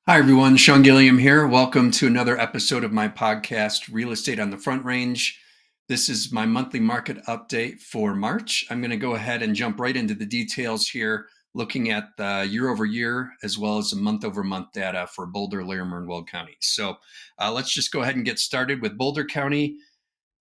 Hi, everyone. Sean Gilliam here. Welcome to another episode of my podcast, Real Estate on the Front Range. This is my monthly market update for March. I'm going to go ahead and jump right into the details here, looking at the year over year as well as the month over month data for Boulder, Larimer, and Weld counties. So let's just go ahead and get started with Boulder County.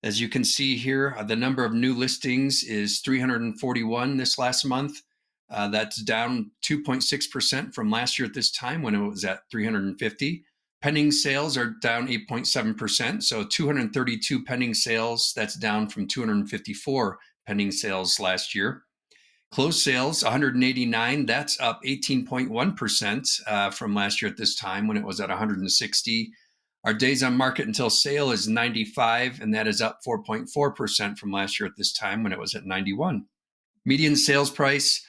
As you can see here, the number of new listings is 341 this last month. That's down 2.6% from last year at this time when it was at 350. Pending sales are down 8.7%. So 232 pending sales, that's down from 254 pending sales last year. Closed sales, 189, that's up 18.1% from last year at this time when it was at 160. Our days on market until sale is 95, and that is up 4.4% from last year at this time when it was at 91. Median sales price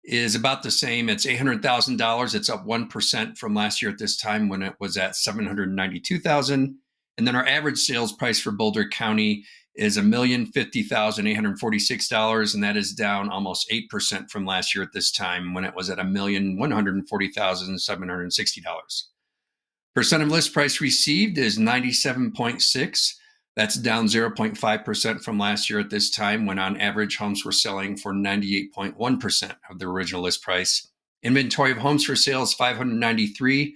is about the same. It's $800,000. It's up 1% from last year at this time when it was at $792,000. And then our average sales price for Boulder County is $1,050,846, and that is down almost 8% from last year at this time when it was at $1,140,760. Percent of list price received is 97.6. That's down 0.5% from last year at this time when on average homes were selling for 98.1% of the original list price. Inventory of homes for sale is 593.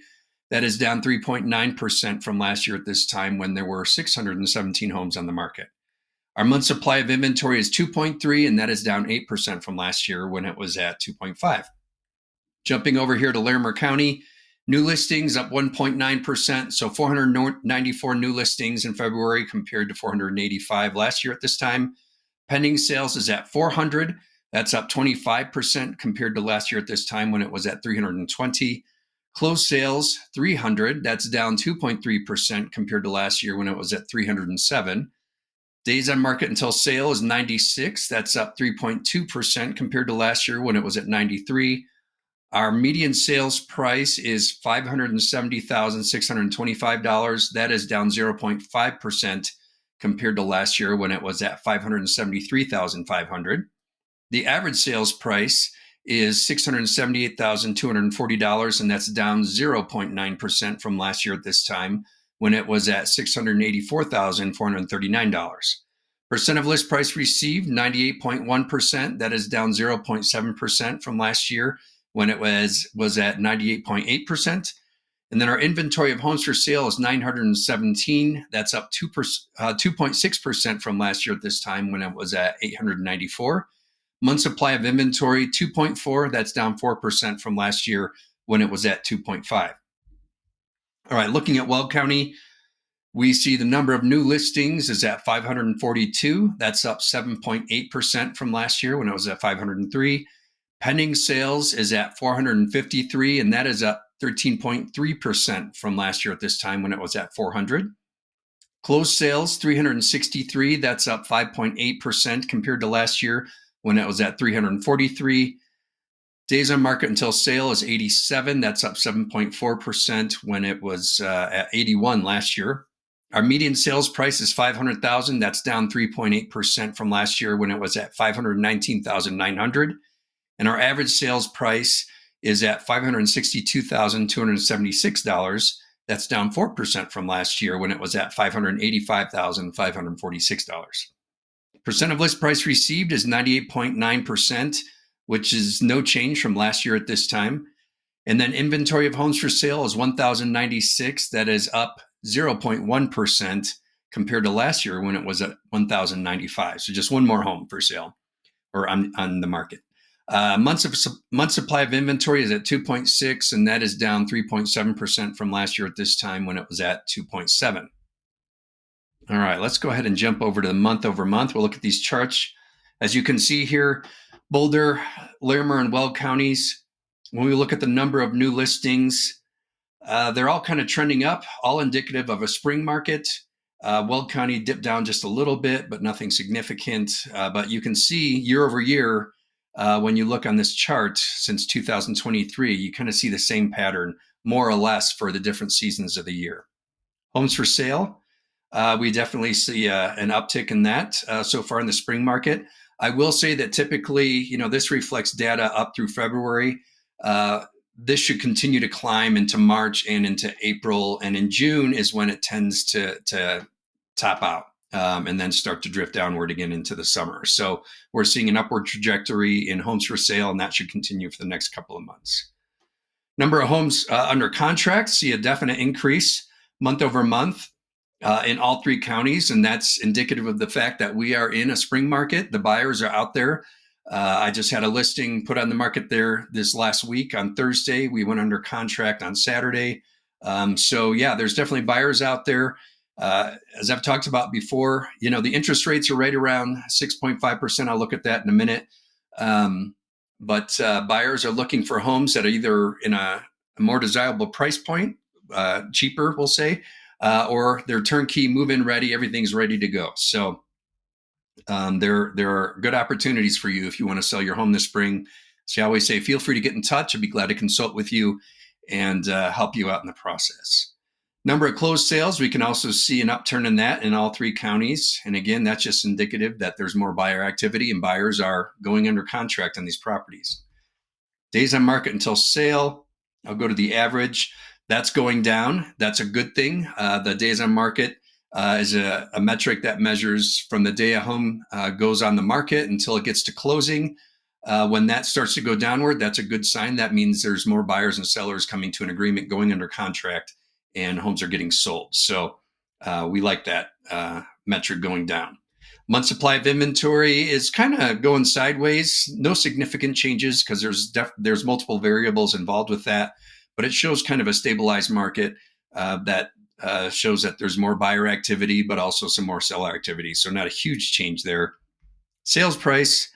That is down 3.9% from last year at this time when there were 617 homes on the market. Our month supply of inventory is 2.3, and that is down 8% from last year when it was at 2.5. Jumping over here to Larimer County, new listings up 1.9%, so 494 new listings in February compared to 485 last year at this time. Pending sales is at 400. That's up 25% compared to last year at this time when it was at 320. Closed sales, 300. That's down 2.3% compared to last year when it was at 307. Days on market until sale is 96. That's up 3.2% compared to last year when it was at 93. Our median sales price is $570,625. That is down 0.5% compared to last year when it was at $573,500. The average sales price is $678,240, and that's down 0.9% from last year at this time when it was at $684,439. Percent of list price received, 98.1%. That is down 0.7% from last year when it was at 98.8%. And then our inventory of homes for sale is 917. That's up 2.6% from last year at this time when it was at 894. Month supply of inventory, 2.4. That's down 4% from last year when it was at 2.5. All right, looking at Weld County, we see the number of new listings is at 542. That's up 7.8% from last year when it was at 503. Pending sales is at 453, and that is up 13.3% from last year at this time when it was at 400. Closed sales, 363. That's up 5.8% compared to last year when it was at 343. Days on market until sale is 87. That's up 7.4% when it was at 81 last year. Our median sales price is $500,000. That's down 3.8% from last year when it was at $519,900. And our average sales price is at $562,276. That's down 4% from last year when it was at $585,546. Percent of list price received is 98.9%, which is no change from last year at this time. And then inventory of homes for sale is 1,096. That is up 0.1% compared to last year when it was at 1,095. So just one more home for sale or on the market. Month supply of inventory is at 2.6, and that is down 3.7% from last year at this time when it was at 2.7. All right, let's go ahead and jump over to the month over month. We'll look at these charts. As you can see here, Boulder, Larimer, and Weld counties, when we look at the number of new listings, they're all kind of trending up, all indicative of a spring market. Weld County dipped down just a little bit, but nothing significant. But you can see year over year, when you look on this chart since 2023, you kind of see the same pattern, more or less, for the different seasons of the year. Homes for sale, we definitely see an uptick in that so far in the spring market. I will say that typically, this reflects data up through February. this should continue to climb into March and into April. And in June is when it tends to top out and then start to drift downward again into the summer. So we're seeing an upward trajectory in homes for sale, and that should continue for the next couple of months. Number of homes under contract see a definite increase month over month in all three counties, and that's indicative of the fact that we are in a spring market. The buyers are out there. I just had a listing put on the market there this last week on Thursday. We went under contract on Saturday. So yeah, there's definitely buyers out there. As I've talked about before, the interest rates are right around 6.5%. I'll look at that in a minute. But buyers are looking for homes that are either in a more desirable price point, cheaper, we'll say, or they're turnkey, move-in ready, everything's ready to go. So there are good opportunities for you if you want to sell your home this spring. So I always say, feel free to get in touch. I'd be glad to consult with you and help you out in the process. Number of closed sales, we can also see an upturn in that in all three counties. And again, that's just indicative that there's more buyer activity and buyers are going under contract on these properties. Days on market until sale, I'll go to the average. That's going down. That's a good thing. The days on market is a metric that measures from the day a home goes on the market until it gets to closing. When that starts to go downward, that's a good sign. That means there's more buyers and sellers coming to an agreement, going under contract, and homes are getting sold. So we like that metric going down. Month supply of inventory is kind of going sideways. No significant changes because there's multiple variables involved with that, but it shows kind of a stabilized market that shows that there's more buyer activity, but also some more seller activity. So not a huge change there. Sales price,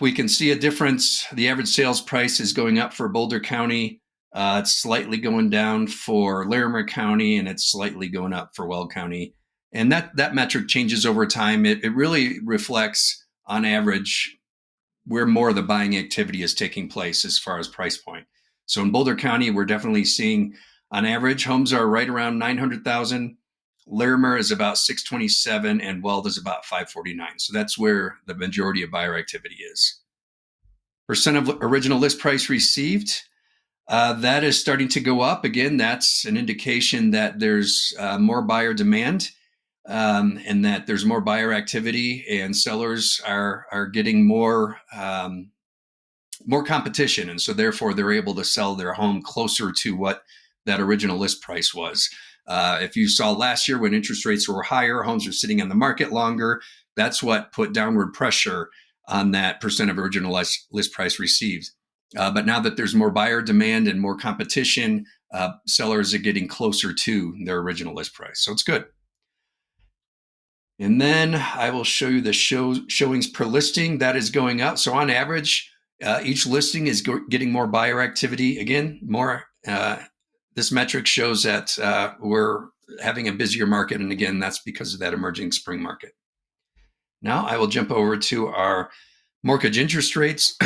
we can see a difference. The average sales price is going up for Boulder County. It's slightly going down for Larimer County, and it's slightly going up for Weld County. And that metric changes over time. It really reflects, on average, where more of the buying activity is taking place as far as price point. So in Boulder County, we're definitely seeing, on average, homes are right around $900,000. Larimer is about $627,000, and Weld is about $549,000. So that's where the majority of buyer activity is. Percent of original list price received. That is starting to go up. Again, that's an indication that there's more buyer demand and that there's more buyer activity, and sellers are getting more competition. And so therefore, they're able to sell their home closer to what that original list price was. If you saw last year when interest rates were higher, homes are sitting on the market longer. That's what put downward pressure on that percent of original list price received. But now that there's more buyer demand and more competition, sellers are getting closer to their original list price. So it's good. And then I will show you the showings per listing. That is going up. So on average, each listing is getting more buyer activity. Again, more. This metric shows that we're having a busier market. And again, that's because of that emerging spring market. Now I will jump over to our mortgage interest rates.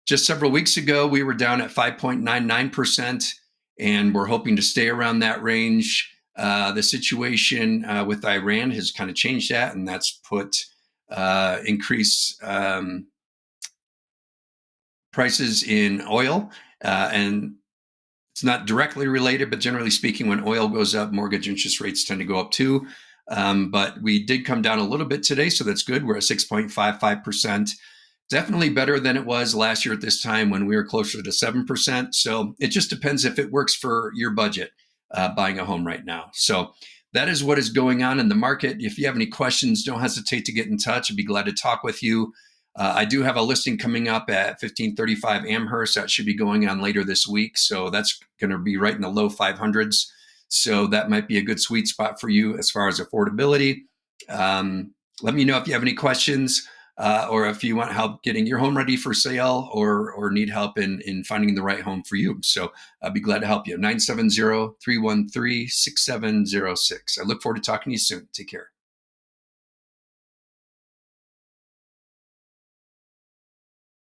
Just several weeks ago, we were down at 5.99%, and we're hoping to stay around that range. The situation with Iran has kind of changed that, and that's put increased prices in oil. And it's not directly related, but generally speaking, when oil goes up, mortgage interest rates tend to go up too. But we did come down a little bit today, so that's good. We're at 6.55%. Definitely better than it was last year at this time when we were closer to 7%. So it just depends if it works for your budget buying a home right now. So that is what is going on in the market. If you have any questions, don't hesitate to get in touch. I'd be glad to talk with you. I do have a listing coming up at 1535 Amherst. That should be going on later this week. So that's going to be right in the low 500s. So that might be a good sweet spot for you as far as affordability. Let me know if you have any questions. Or if you want help getting your home ready for sale or need help in finding the right home for you. So I'll be glad to help you. 970-313-6706. I look forward to talking to you soon. Take care.